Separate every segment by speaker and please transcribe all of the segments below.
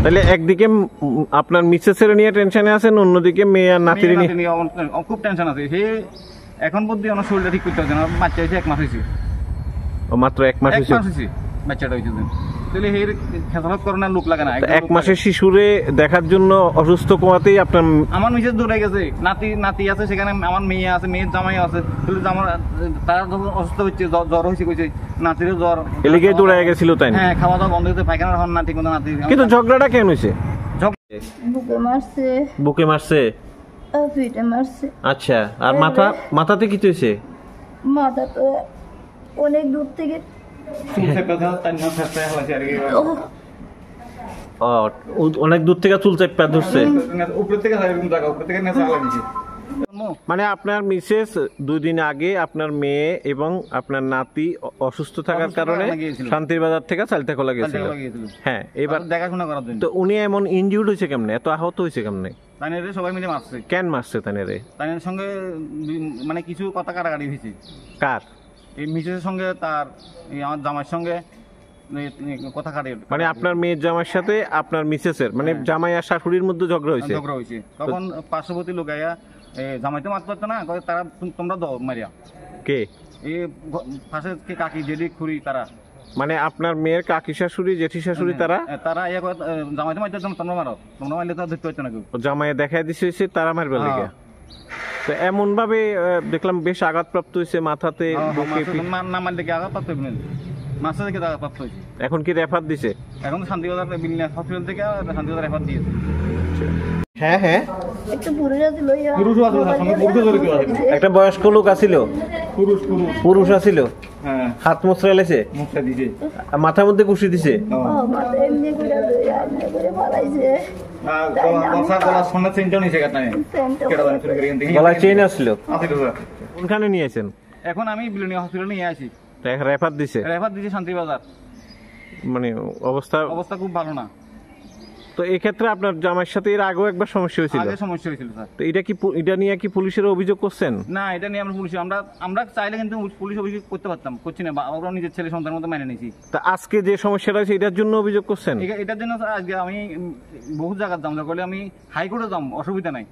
Speaker 1: তাহলে একদিকে আপনার মিসেসের নিয়ে টেনশনে আছেন, অন্যদিকে মেয়ে আর নাতির নিয়ে
Speaker 2: খুব টেনশন আছে। সে এখন বুদ্ধি আমার শরীরটা ঠিক করতে হচ্ছে না, বাচ্চা হয়েছে 1 মাস হয়েছে।
Speaker 1: ও মাত্র 1 মাস হয়েছে
Speaker 2: বাচ্চাটা হয়েছে। তাহলে এর খেসারত করার লোক লাগে না।
Speaker 1: 1 মাসের শিশুরে দেখার জন্য অসুস্থ কোয়াতেই আপনার
Speaker 2: আমার মিসেস দৌড়ে গেছে, নাতি আছে সেখানে, আমার মেয়ে আছে, মেয়ের জামাই আছে। তাহলে আমার তারা যখন অসুস্থ হচ্ছে, জ্বর হয়েছে, কইছে নাতিরও জ্বর,
Speaker 1: এলিগে দৌড়ে গেছিল তাই না?
Speaker 2: হ্যাঁ, খাওয়া দাওয়া বন্ধ হয়েছে, পায়খানা হন না ঠিক মতো নাতি।
Speaker 1: কিন্তু ঝগড়াটা কেন হয়েছে?
Speaker 3: বুকে মারছে,
Speaker 1: বুকে মারছে,
Speaker 3: পিঠে মারছে।
Speaker 1: আচ্ছা, আর মাথাতে কি হয়েছে?
Speaker 3: মাথা তো অনেক দূর থেকে
Speaker 1: অনেক দূর থেকে চুল চেপে ধরছে।
Speaker 2: উপর থেকে লাগিয়েছে।
Speaker 1: মানে আপনার মিসেস 2 দিন আগে আপনার মেয়ে এবং আপনার নাতি অসুস্থ থাকার কারণে শান্তির বাজার থেকে চালতাখোলা গেছিল। হ্যাঁ, এবার
Speaker 2: দেখাশোনা করার জন্য।
Speaker 1: তো উনি এমন ইনজিউর্ড হয়েছে কেমনে, এত আহত হয়েছে কেমনে?
Speaker 2: তাইনেরে সবাই মিলে মারছে।
Speaker 1: কেন মারছে তাইনেরে?
Speaker 2: তাইনের সঙ্গে মানে কিছু কথা কাটাকাটি হয়েছে।
Speaker 1: কার?
Speaker 2: এই মিসেসের সঙ্গে, তার আমার জামাইয়ের সঙ্গে কথা কাটে।
Speaker 1: মানে আপনার মেয়ের জামাইয়ের সাথে আপনার মিসেসের, মানে জামাই আর শাশুড়ির মধ্যে ঝগড়া হয়েছে।
Speaker 2: তখন পার্শ্ববর্তী লোক আইয়া জামাইতে মারতে পারতো না, তারা তোমরা দাও মারিয়া।
Speaker 1: কে?
Speaker 2: এই পাশে কাকি, জেঠি, খুড়ি, তারা।
Speaker 1: মানে আপনার মেয়ের কাকি শাশুড়ি, জেঠি শাশুড়ি, তারা
Speaker 2: ইয়া করে জামাইতে মারতে তোমরা মারো, তোমরা মারলে তো ধরতে পারতো না কেউ।
Speaker 1: জামাইয়ে দেখাই দিছে তারা মারবে লেগে। তো এমন ভাবে দেখলাম বেশ আঘাতপ্রাপ্ত হয়েছে মাথাতে,
Speaker 2: না মারলে কি আঘাতপ্রাপ্ত হবে? মাসে থেকে আঘাতপ্রাপ্ত হয়েছে।
Speaker 1: এখন কি রেফার দিছে?
Speaker 2: এখন শান্তিবাজার হসপিটাল থেকে শান্তিবাজার রেফার দিয়েছে।
Speaker 1: হ্যাঁ হ্যাঁ,
Speaker 3: একটা পুরুষ আছিল,
Speaker 1: একটা বয়স্ক লোক আছিল, পুরুষ আছিল, হাত মোছরা লেছে, মাথার মধ্যে কুশি দিছে, গলায় চেইন আসছিল। কোনখানে নিয়েছেন?
Speaker 2: এখন আমি বিলুনিয়া হসপিটালে নিয়ে আসি।
Speaker 1: রেফার দিছে
Speaker 2: শান্তিবাজার।
Speaker 1: মানে
Speaker 2: অবস্থা খুব ভালো না।
Speaker 1: তো এই ক্ষেত্রে আপনার জামাইয়ের সাথে এর আগেও একবার সমস্যা হয়েছিল?
Speaker 2: স্যার।
Speaker 1: তো এটা নিয়ে কি পুলিশের অভিযোগ করছেন?
Speaker 2: না, এটা নিয়ে আমরা চাইলে কিন্তু পুলিশ অভিযোগ করতে পারতাম, করছি না। আমরা নিজের ছেলে সন্তানের মতো মেনে নিয়েছি।
Speaker 1: তা আজকে যে সমস্যাটা হয়েছে এটার জন্য অভিযোগ করছেন?
Speaker 2: এটার জন্য আজকে আমি বহু জায়গায় দাম করলে আমি হাইকোর্টে যাম, অসুবিধা নাই।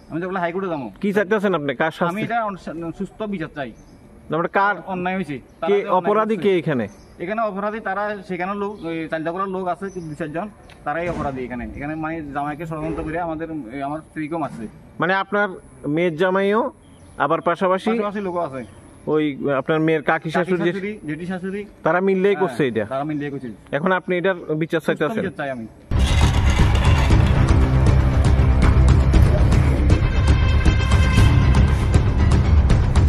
Speaker 2: আমি তো হাইকোর্টে যাবো।
Speaker 1: কি চাইতেছেন আপনি? কার শাস্তি?
Speaker 2: আমি এটা সুস্থ বিচার চাই।
Speaker 1: কার
Speaker 2: অন্যায় হয়েছে?
Speaker 1: কে অপরাধী? কে এখানে
Speaker 2: অপরাধী? তারা সেখানে লোক, চালতাখোলার লোক আছে 2-4 জন, তারাই অপরাধী। এখানে মানে জামাইকে ষড়যন্ত্র করে আমার স্ত্রীকেও মারছে।
Speaker 1: মানে আপনার মেয়ের জামাইও, আবার পাশাপাশি
Speaker 2: লোক আছে,
Speaker 1: ওই আপনার মেয়ের কাকি শাশুড়ি,
Speaker 2: জেঠি শাশুড়ি,
Speaker 1: তারা মিললেই করছে এটা।
Speaker 2: তারা মিললেই করছে।
Speaker 1: এখন আপনি এটার বিচার চাইতেছেন?
Speaker 2: চাই আমি।